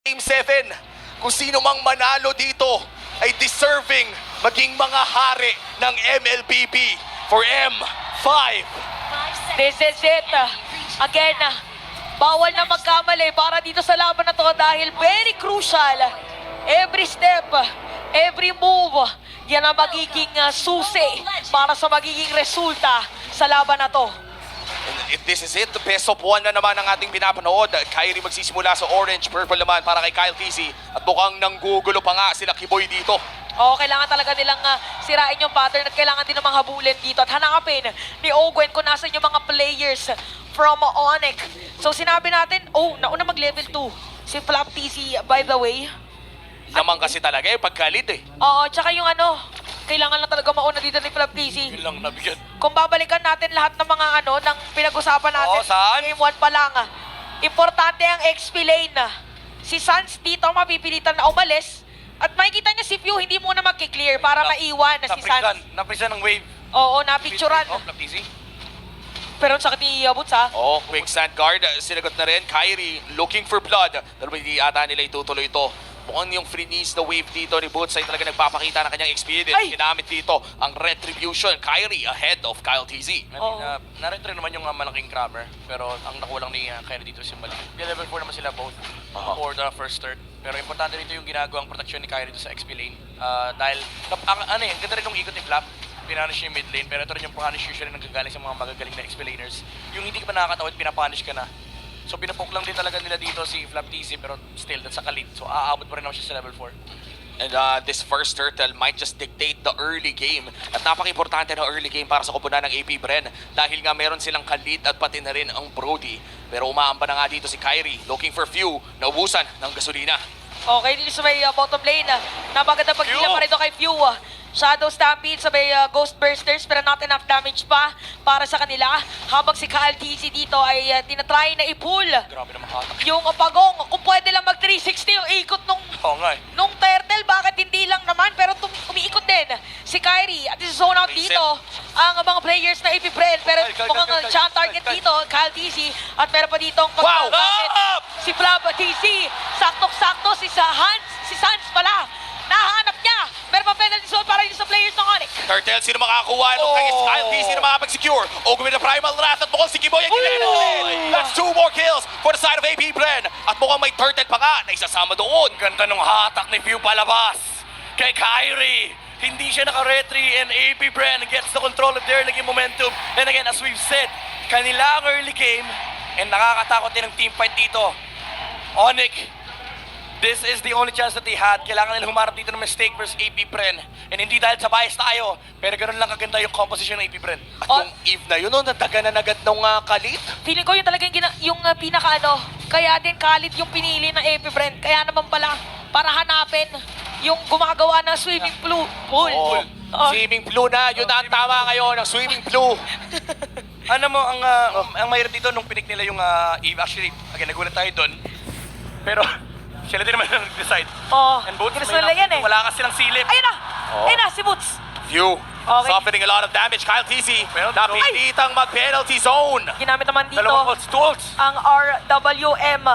Game 7, kung sino mang manalo dito ay deserving maging mga hari ng MLBB for M5. This is it. Again, bawal na magkamali para dito sa laban na to dahil very crucial. Every step, every move, yan ang magiging susi para sa magiging resulta sa laban na to. And this is it, the best of one na naman ang ating pinapanood. Kyrie magsisimula sa orange, purple naman para kay Kyle TC. At mukhang nanggugulo pa nga sila Kiboy dito. Oo, kailangan talaga nilang sirain yung pattern at kailangan din namang habulin dito at hanapin ni Ogwen kung nasan yung mga players from Onyx. So sinabi natin, nauna mag-level 2 si Flap TC, by the way. Naman kasi talaga pagkalit Oo, tsaka yung kailangan lang talaga mauna dito ni Flap TC. Yun lang nabigyan. Kung babalikan natin lahat ng mga ng pinag-usapan natin, saan? Game 1 pa lang, importante ang XP lane. Si Sans dito mapipilitan na umalis at makikita niya si Few hindi muna magki-clear para maiwan na si Sans. Naprisan ng wave. Oo, napicturan. Easy. Pero ang sakit ni Boots ha. Quicksand guard, sinagot na rin. Kyrie looking for blood. Pero hindi ata nila itutuloy ito. Mukhang yung freeze na wave dito ni Boots ay talaga nagpapakita ng kanyang experience. Ay! Ginamit dito ang retribution. Kyrie ahead of Kyle TZ. Narito rin naman yung malaking crabber. Pero ang nakuha lang ni Kyrie dito si malaki. Level 4 naman sila both for the first third. Pero importante dito yung ginagawang protection ni Kyrie dito sa XP lane. Dahil, ang ganda rin yung ikot ni Flap. Pinanish yung mid lane, pero ito rin yung punish usually nanggagaling sa mga magagaling na XP laners. Yung hindi ka pa nakakatawid, pinapunish ka na. So pinapok lang din talaga nila dito si Flap TC, pero still, that's sa kalit. So aabot pa rin naman siya sa level 4. And this first turtle might just dictate the early game. At napaka-importante ng early game para sa koponan ng AP Bren. Dahil nga meron silang kalit at pati na rin ang Brody. Pero umaamba na nga dito si Kyrie, looking for Few, naubusan ng gasolina. Okay, dito sa may bottom lane. Napaganda pagkila pa rin kay Few. Shadow Stampede sa may Ghost Bursters pero not enough damage pa para sa kanila. Habang si Kyle TC dito ay tinatry na i-pull Grabe naman hatak. yung pagong. Kung pwede lang mag 360 yung ikot Oo nga nung turtle, bakit hindi lang naman? Pero umiikot din si Kyrie at zone out dito ang mga players na AP Bren. Pero mukhang siya ang target dito, Kyle TC. At meron pa dito ang si Flap TC. Sakto-sakto si Sans pala. Nahanap niya. Meron pa penalty zone para dito sa players ng Onyx. Turtle, sino makakuha? Kyle TC na makapag-secure. Ogwin na primal wrath at mukhang si Kiboy ang kinagin. That's 2 more kills for the side of AP Bren. At mukhang may turtle pa nga na isasama doon. Ganda nung hatak ni Few palabas kay Kyrie. Hindi siya naka-retry and AP Bren gets the control of their naging momentum. And again, as we've said, kanila ang early game and nakakatakot din ang team fight dito. Onyx, this is the only chance that they had. Kailangan nila humarap dito ng mistake versus AP Bren. And hindi dahil sa bias tayo, pero ganoon lang kaganda yung composition ng AP Bren. At yung Eve na yun, nataga na agad ng kalit. Feeling ko yung talagang yung pinaka kaya din kalit yung pinili ng AP Bren. Kaya naman pala, para hanapin yung gumagawa ng swimming pool. Swimming pool na, yun ang tama ngayon, ang swimming pool. Ano mo, ang mahirap dito nung pinik nila yung Eve, actually, again, nagulat tayo doon. Pero, sila din naman ang nag-decide. And both gusto nila yan wala kasi silang silip. Ayun na! Ayun na, si Boots. Few, Okay. softening a lot of damage. Kyle TC, Pero, napilitang mag-penalty zone. Ginamit naman dito Dalawang ults, 2 ults. ang RWM.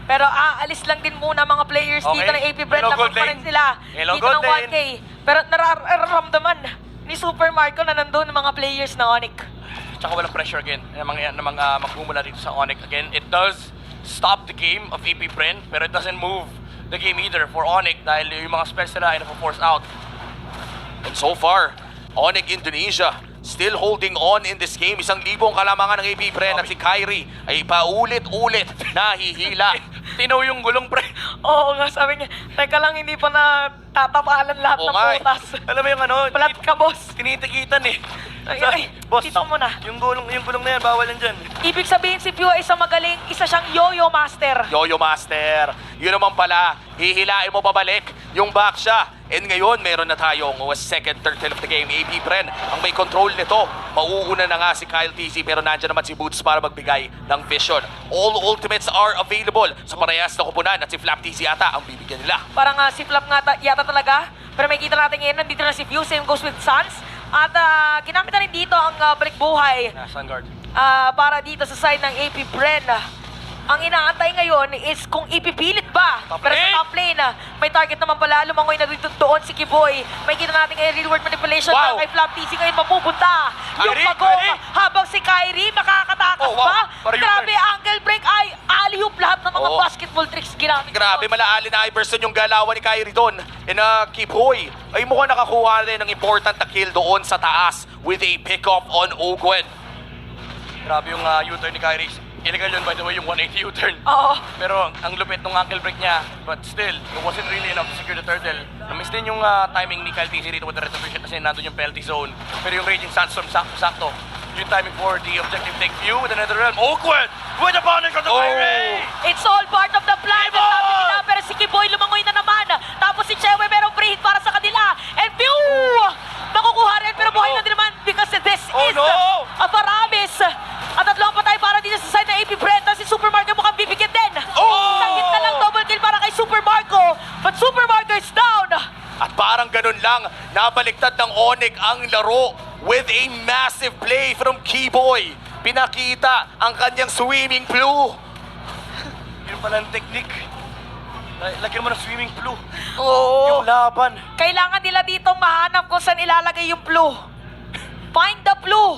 Pero aalis lang din muna mga players dito ng AP Bren. Hello, Lamang gold pa lane. rin sila Hello, dito gold ng 1K. Pero nararamdaman ni Super Marco na nandun ng mga players na Onyx. Tsaka walang pressure again ng mga magmumula dito sa Onyx. Again, it does stop the game of AP Bren, pero it doesn't move the game either for Onyx dahil yung mga spells nila ay na-force out. And so far, Onyx Indonesia still holding on in this game. 1,000 kalamangan ng AP Bren at si Kyrie ay paulit-ulit nahihila. Tinaw yung gulong, pre. Oo nga, sabi niya, teka lang, hindi pa na tatapalan lahat ng putas. Alam mo yung Palat ka, boss. tinitikitan eh. Ay, boss, tito mo na. Yung gulong na yan, bawal yan dyan. Ibig sabihin si Pio ay isang magaling, isa siyang yo-yo master. Yo-yo master. Yun naman pala, hihilain mo pabalik yung back siya. And ngayon, meron na tayong second turtle of the game. AP Bren ang may control nito. Mauuna na nga si Kyle TC pero nandiyan naman si Boots para magbigay ng vision. All ultimates are available sa parehas na kupunan at si Flap TC ata ang bibigyan nila. Parang si Flap nga yata talaga. Pero may kita natin ngayon, nandito na si Pio, same goes with Sans. At ginamit na rin dito ang balik buhay Sun guard. para dito sa side ng AP Bren. Ang inaantay ngayon is kung ipipilit ba. Top Pero lane. sa top lane, may target naman pala. Lumangoy na dito doon si Kiboy. May kita natin ngayon real world manipulation. Wow. Para kay Flap TC ngayon mapupunta. Yung Kyrie, pagong Kyrie. habang si Kyrie makakatakas Oh, wow. pa. Para yung Grabe, angle break ay alley-oop lahat ng mga Oh. basketball tricks ginamit. Grabe, malaali na Iverson yung galawan ni Kyrie doon. And Kiboy ay mukhang nakakuha rin ng important na kill doon sa taas with a pick-off on Ogwen. Grabe yung U-turn ni Kyrie. Illegal yun, by the way, yung 180 U-turn. Oo. Pero ang lupit ng ankle break niya, but still, it wasn't really enough to secure the turtle. Na-miss din yung timing ni Kyle TC dito with the retribution kasi nandun yung penalty zone. Pero yung Raging Sandstorm, sakto-sakto. Yung timing for the objective take view with another realm. Awkward! With the bonus of the Kyrie! It's all part of the plan. Kiboy! Sabi nila, pero si Kiboy lumangoy na naman. Tapos si Chewe merong free hit para sa kanila. And pew! Makukuha rin pero buhay na din naman because this Oh, is no! a Paramis. At tatlong patay para dito sa side ng AP Brenta. Si Super Marco mukhang bibigyan din. Oh! Sakit na lang double kill para kay Super Marco. But Super Marco is down. At parang ganun lang, nabaliktad ng Onyx ang laro with a massive play from Kiboy. Pinakita ang kanyang swimming blue. Yun pala ang technique. Lagyan mo ng swimming blue. Oo. Yung laban. Kailangan nila dito mahanap kung saan ilalagay yung blue. Find the blue.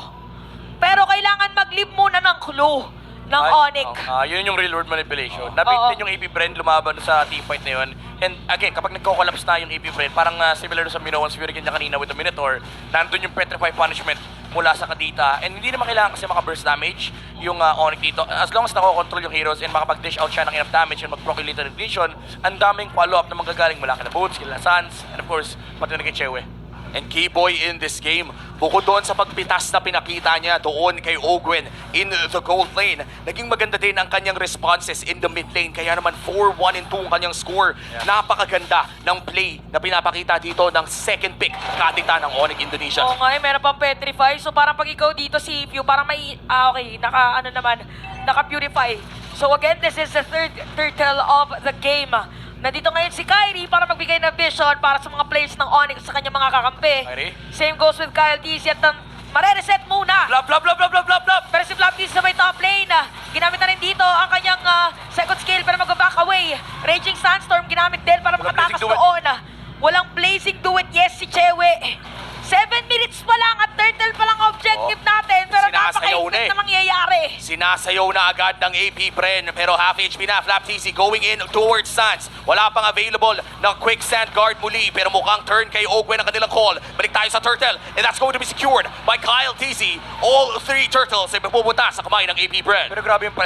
Pero kailangan mag-leave muna ng clue ng Onyx. Yun yung real world manipulation. Oo. Nabit din yung AP Brand lumaban sa team fight na yun. And again, kapag nagko-collapse na yung AP Brand, parang similar sa Minoan's Fury niya kanina with the Minotaur, nandun yung Petrify Punishment mula sa Kadita. And hindi naman kailangan kasi maka-burst damage yung Onyx dito. As long as nako-control yung heroes and makapag-dish out siya ng enough damage and mag-proc yung lethal ignition, ang daming follow-up na manggagaling mula kina Boots, kina Sans, and of course, pati na kay Chewe. And Kiboy in this game, bukod doon sa pagpitas na pinakita niya doon kay Ogwen in the gold lane, naging maganda din ang kanyang responses in the mid lane. Kaya naman 4-1-2 ang kanyang score. Napakaganda ng play na pinapakita dito ng second pick Kadita ng Onyx Indonesia. Oo nga, meron pang petrify. So parang pag ikaw dito si View, parang may, naka-purify. So again, this is the third turtle of the game. Nandito ngayon si Kyrie para magbigay ng vision para sa mga players ng Onyx sa kanyang mga kakampi. Kyrie? Same goes with Kyle TC at mare-reset muna. Flop, flop, flop, flop, flop, flop, flop! Pero si Flap TC sa may top lane, ginamit na rin dito ang kanyang second skill para mag-back away. Raging Sandstorm ginamit din para Walang makatakas blazing do it. doon. Walang blazing do it, yes, si Chewe. 7 minutes pa lang at turtle pa lang objective natin, pero Sinasayaw na napaka-higpit eh. na mangyayari. Sinasayaw na agad ng AP Bren, pero half HP na. Flap TC going in towards Sans. Wala pang available na quick sand guard muli, pero mukhang turn kay Ogwen ang kanilang call. Balik tayo sa Turtle, and that's going to be secured by Kyle TC. All three Turtles ay pupunta sa kamay ng AP Bren. Pero grabe yung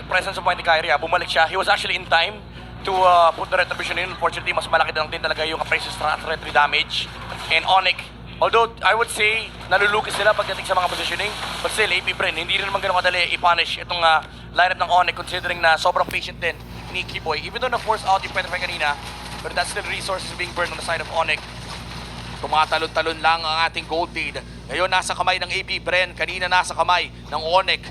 presence of mind ni Kyrie. Bumalik siya. He was actually in time to put the retribution in. Unfortunately, mas malaki lang din talaga yung appraisal strat damage. And Onyx, although I would say nalulukis sila pagdating sa mga positioning, but still AP Bren, hindi rin naman ganun kadali i-punish itong lineup ng Onyx considering na sobrang patient din ni Kiboy. Even though na-force out yung Petrify kanina, but that's still resources being burned on the side of Onyx. Tumatalon-talon lang ang ating gold lead. Ngayon nasa kamay ng AP Bren, kanina nasa kamay ng Onyx.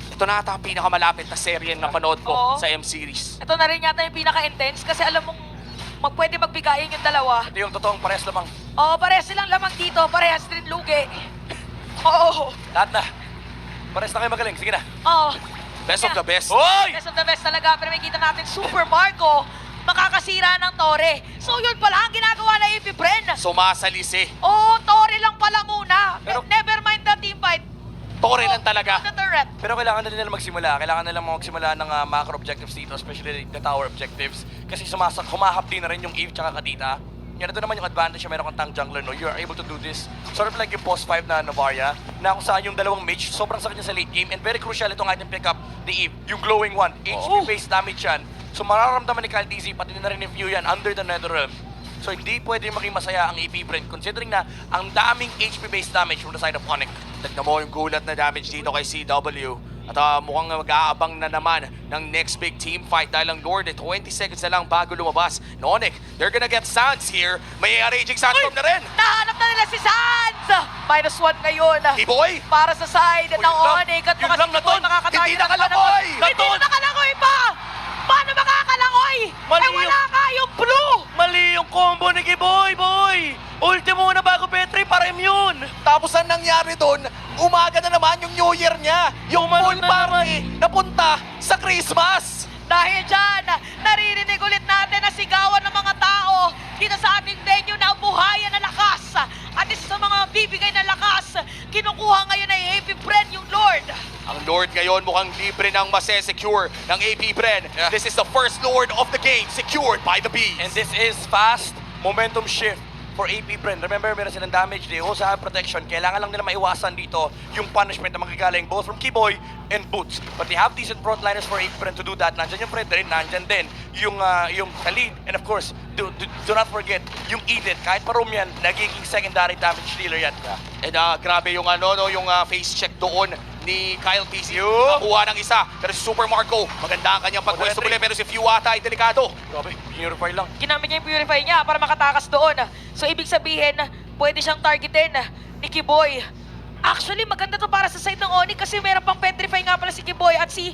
Ito na ata ang pinakamalapit na serye na napanood ko Oo. sa M-Series. Ito na rin yata yung pinaka-intense kasi alam mong pwede magbigayin yung dalawa. Ito yung totoong parehas lamang. Oo, parehas silang lamang dito, parehas din lugi. Oo, Lahat na. Parehas na kayo magaling. Sige na. oo. Best of the best. Hoy! Best of the best talaga, pero may kita natin Super Marco makakasira ng Torre. So yun pala ang ginagawa na AP Bren. Sumasalisi. Oo, Torre lang pala muna. Pero- Never mind the team fight. Tore lang talaga. The turret. Pero kailangan na nila magsimula. Kailangan nila magsimula ng macro objectives dito, especially the tower objectives. Kasi humahap din na rin yung Eve tsaka Kadita. Yan, ito naman yung advantage na meron kang tank jungler, no? You are able to do this. Sort of like yung post 5 na Novaria, na kung saan yung dalawang mage, sobrang sakit niya sa late game. And very crucial itong item pickup ni Eve, yung glowing one. HP-based damage yan. So mararamdaman ni Kyle TC, pati na rin review yan under the Netherrealm. So hindi pwede maging masaya ang AP Brent considering na ang daming HP-based damage from the side of Onyx. Tignan mo yung gulat na damage dito kay CW. At mukhang mag-aabang na naman ng next big team fight dahil ang Lord 20 seconds na lang bago lumabas. Nonic, they're gonna get Sans here. May Raging Sandstorm na rin. Nahanap na nila si Sans! -1 ngayon. Kiboy! Para sa side ng Yun lang. Onyx. At Yun baka lang, si Kiboy Naton. makakatarget Hindi ng nakalangoy. Hindi Naton. na nakalangoy pa! Paano makakalangoy? Mali Eh wala yung- ka yung blue! Mali yung combo ni Kiboy, boy! Ultimo na bago Petri para immune! Tapos ang nangyari doon, umaga na naman yung New Year niya. Yung pool party napunta sa Christmas. Dahil dyan, naririnig ulit natin na sigawan ng mga tao dito sa ating venue na buhayan na lakas. At isa sa mga bibigay na lakas, kinukuha ngayon ay AP Bren yung Lord. Ang Lord ngayon mukhang libre ng masesecure ng AP Bren. Yeah. This is the first Lord of the game secured by the Bees. And this is fast momentum shift for AP Bren. Remember, meron silang damage, they also have protection. Kailangan lang nila maiwasan dito yung punishment na magagaling both from Kiboy and Boots. But they have decent frontliners for AP Bren to do that. Nandyan yung Fredrin, nandyan din yung Khalid. And of course, do not forget yung Edith. Kahit parum yan, nagiging secondary damage dealer yan. And grabe yung yung face check doon ni Kyle TC. Yup. Nakuha ng isa. Pero si Super Marco, maganda ang kanyang pagpwesto muli. Pero si Fiwata ay delikado. Grabe, purify lang. Ginamit niya yung purify niya para makatakas doon. So ibig sabihin, pwede siyang targetin ni Kiboy. Actually, maganda to para sa side ng Onyx kasi meron pang petrify nga pala si Kiboy at si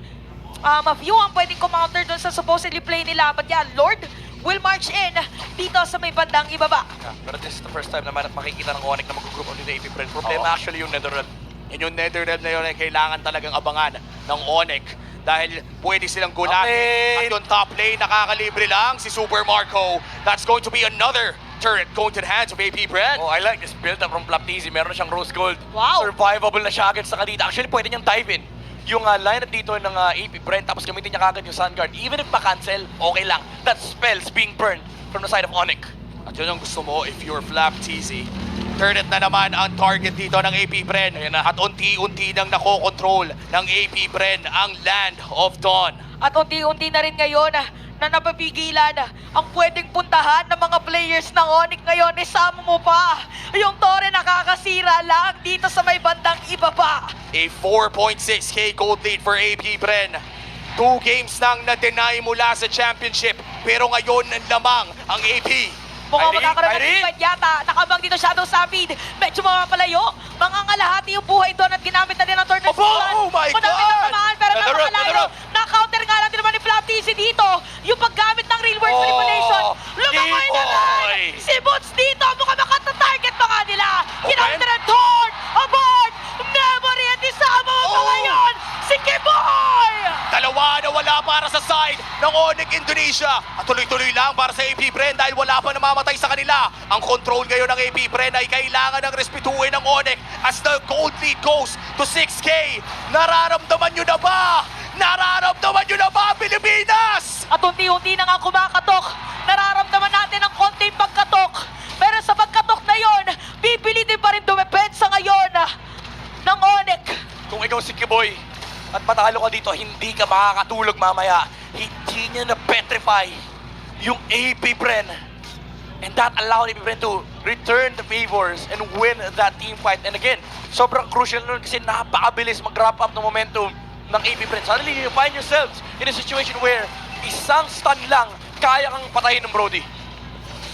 Mafio ang pwedeng kumounter doon sa supposedly play nila. But yeah, Lord will march in dito sa may bandang ibaba. Yeah, pero this is the first time naman at makikita ng Onyx na mag-group on the AP Bren. Problema actually yung Netherrealm. And yung Netherrealm na yun ay kailangan talagang abangan ng Onyx dahil pwede silang gulatin. Okay. At yung top lane, nakakalibre lang si Super Marco. That's going to be another turret going to the hands of AP Bren. Oh, I like this build up from Plaptizi. Meron na siyang Rose Gold. Wow. Survivable na siya agad sa kanita. Actually, pwede niyang dive in yung lineup dito ng AP Bren tapos gamitin niya kagad yung Sun Guard. Even if pa-cancel, okay lang. That spell's being burned from the side of Onyx. At yun ang gusto mo if you're Flap TZ. Turret na naman ang target dito ng AP Bren. Ayan na. At unti-unti nang nakokontrol ng AP Bren ang Land of Dawn. At unti-unti na rin ngayon na napapigilan ang pwedeng puntahan ng mga players ng Onyx ngayon. Isama mo pa yung Torre nakakasira lang dito sa may bandang ibaba. A 4.6k gold lead for AP Bren. 2 games nang na-deny mula sa championship. Pero ngayon lamang ang AP. Mukhang Kyrie, magkakaroon ng Kyrie! defend yata. Nakabang dito Shadow Stampede. Medyo mapapalayo. Mangangalahati yung buhay doon at ginamit na din ang turn. Opo! Oh my God! Pero Netherrealm, napakalayo. Na-counter nga lang din naman ni Flaptizi dito. Yung paggamit ng real world manipulation. Lumakoy na Kiboy! rin! Si Boots dito. Mukhang makata-target pa nga nila. Open. Ginamit na rin Torn! Aboard! Memory at isama mo pa Oh! ngayon si Kiboy! Dalawa na wala para sa side ng Onyx Indonesia. At tuloy-tuloy lang para sa AP Bren dahil wala pa namamatay sa kanila. Ang control ngayon ng AP Bren ay kailangan ng respetuhin ng Onyx as the gold lead goes to 6k. Nararamdaman nyo na ba? Nararamdaman nyo na ba, Pilipinas? At unti-unti na nga kumakatok. Nararamdaman natin ang konting pagkatok. Pero sa pagkatok na yon, pipilitin pa rin dumepensa ngayon ng Onyx. Kung ikaw si Kiboy at matalo ka dito, hindi ka makakatulog mamaya. Hindi niya na-petrify yung AP Bren. And that allowed AP Bren to return the favors and win that team fight. And again, sobrang crucial nun kasi napakabilis mag-wrap up ng momentum ng AP Bren. Suddenly, you find yourselves in a situation where isang stun lang kaya kang patayin ng Brody.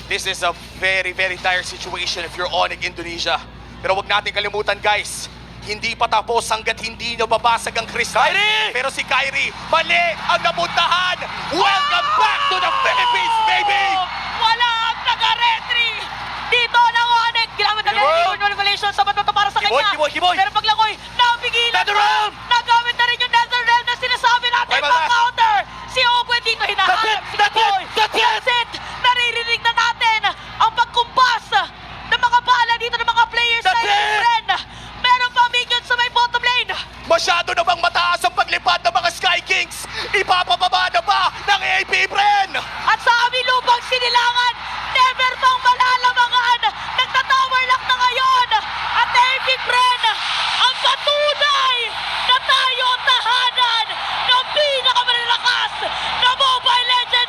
This is a very, very dire situation if you're Onyx Indonesia. Pero wag natin kalimutan, guys. Hindi pa tapos hanggat hindi nababasag ang kristal. Kyrie! Pero si Kyrie, mali ang napuntahan. Welcome back to the Philippines, baby! Wala ang taga-retry dito ng Onyx. Ginamit na rin Kiboy! yung manipulation sa bato para sa Kiboy, kanya. Kiboy, Kiboy! Pero paglangoy, napigilan Netherrealm! Nagamit na rin yung Netherrealm na sinasabi natin Ay, pang mga- counter. Si Ogwe dito hinahanap si That's it! Kiboy. That's it! That's it! Naririnig na natin ang pagkumpas ng mga bala dito ng mga players That's sa it! Ren. Meron pa minions sa may bottom lane. Masyado na bang mataas ang paglipad ng mga Sky Kings? Ipapababa na ba ng AP Bren? At sa aming lupang sinilangan,